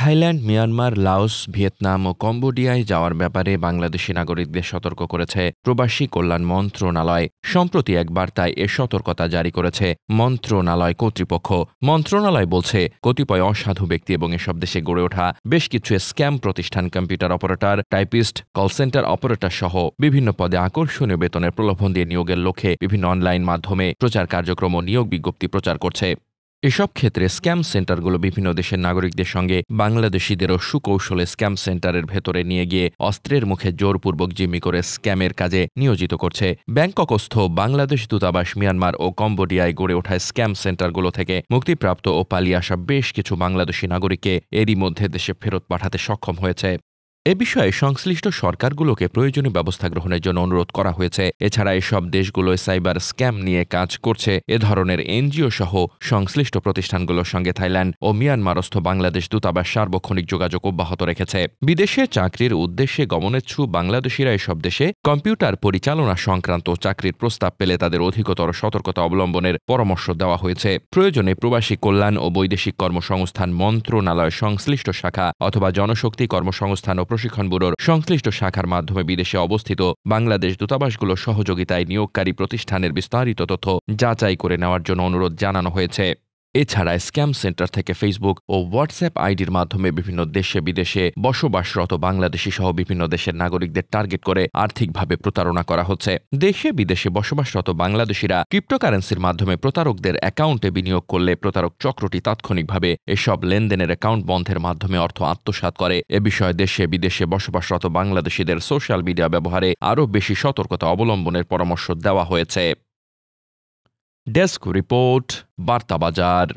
Thailand, Myanmar, Laos, Vietnam ও কম্বোডিয়ায় যাওয়ার ব্যাপারে বাংলাদেশি নাগরিকদের সতর্ক করেছে প্রবাসী কল্যাণ মন্ত্রণালয়। সম্প্রতি এক বার্তায় এ সতর্কতা জারি করেছে মন্ত্রণালয় কর্তৃপক্ষ। মন্ত্রণালয় বলছে, কতিপয় অসাধু ব্যক্তি এবং এসব দেশে গড়ে ওঠা বেশ কিছু স্ক্যাম প্রতিষ্ঠান computer operator, typist, call centre operator সহ বিভিন্ন পদে আকর্ষণীয় বেতনের প্রলোভন দিয়ে নিয়োগের লক্ষ্যে বিভিন্ন অনলাইন মাধ্যমে প্রচার কার্যক্রম ও নিয়োগ বিজ্ঞপ্তি প্রচার করছে। এসব ক্ষেত্রে স্ক্যাম সেন্টারগুলো বিভিন্ন দেশের নাগরিকদের সঙ্গে বাংলাদেশিদেরও সুকৌশলে স্ক্যাম সেন্টারের ভেতরে নিয়ে গিয়ে অস্ত্রের মুখে জোরপূর্বক জিম্মি করে স্ক্যামের কাজে নিয়োজিত করছে। ব্যাংককস্থ বাংলাদেশ দূতাবাস মিয়ানমার ও কম্বোডিয়ায় গড়ে ওঠা স্ক্যাম সেন্টারগুলো থেকে মুক্তিপ্রাপ্ত ও পালিয়ে আসা বেশ কিছু বাংলাদেশি নাগরিককে এরই মধ্যে দেশে ফেরত পাঠাতে সক্ষম হয়েছে। এ বিষয়ে সংশ্লিষ্ট সরকারগুলোকে প্রয়োজনীয় ব্যবস্থা গ্রহণের জন্য অনুরোধ করা হয়েছে। এছাড়া এসব দেশগুলোয় সাইবার স্ক্যাম নিয়ে কাজ করছে এ ধরনের এনজিও সহ সংশ্লিষ্ট প্রতিষ্ঠানগুলোর সঙ্গে থাইল্যান্ড ও মিয়ানমারস্থ বাংলাদেশ দূতাবাস সার্বক্ষণিক যোগাযোগ অব্যাহত রেখেছে। বিদেশে চাকরির উদ্দেশ্যে গমনেচ্ছু বাংলাদেশিরা এসব দেশে কম্পিউটার পরিচালনা সংক্রান্ত চাকরির প্রস্তাব পেলে তাদের অধিকতর সতর্কতা অবলম্বনের পরামর্শ দেওয়া হয়েছে। প্রয়োজনে প্রবাসী কল্যাণ ও বৈদেশিক কর্মসংস্থান মন্ত্রণালয় সংশ্লিষ্ট শাখা অথবা জনশক্তি কর্মসংস্থান ও প্রশিক্ষণ ব্যুরোর সংশ্লিষ্ট শাখার মাধ্যমে বিদেশে অবস্থিত বাংলাদেশ দূতাবাসগুলোর সহযোগিতায় নিয়োগকারী প্রতিষ্ঠানের বিস্তারিত তথ্য যাচাই করে নেওয়ার জন্য অনুরোধ জানানো হয়েছে। এছাড়া স্ক্যাম সেন্টার থেকে ফেসবুক ও হোয়াটসঅ্যাপ আইডির মাধ্যমে বিভিন্ন দেশে বিদেশে বসবাসরত বাংলাদেশি সহ বিভিন্ন দেশের নাগরিকদের টার্গেট করে আর্থিকভাবে প্রতারণা করা হচ্ছে। দেশে বিদেশে বসবাসরত বাংলাদেশিরা ক্রিপ্টোকারেন্সির মাধ্যমে প্রতারকদের অ্যাকাউন্টে বিনিয়োগ করলে প্রতারক চক্রটি তাৎক্ষণিকভাবে এসব লেনদেনের অ্যাকাউন্ট বন্ধের মাধ্যমে অর্থ আত্মসাৎ করে। এ বিষয়ে দেশে বিদেশে বসবাসরত বাংলাদেশিদের সোশ্যাল মিডিয়া ব্যবহারে আরও বেশি সতর্কতা অবলম্বনের পরামর্শ দেওয়া হয়েছে। ডেস্ক রিপোর্ট, বার্তা বাজার।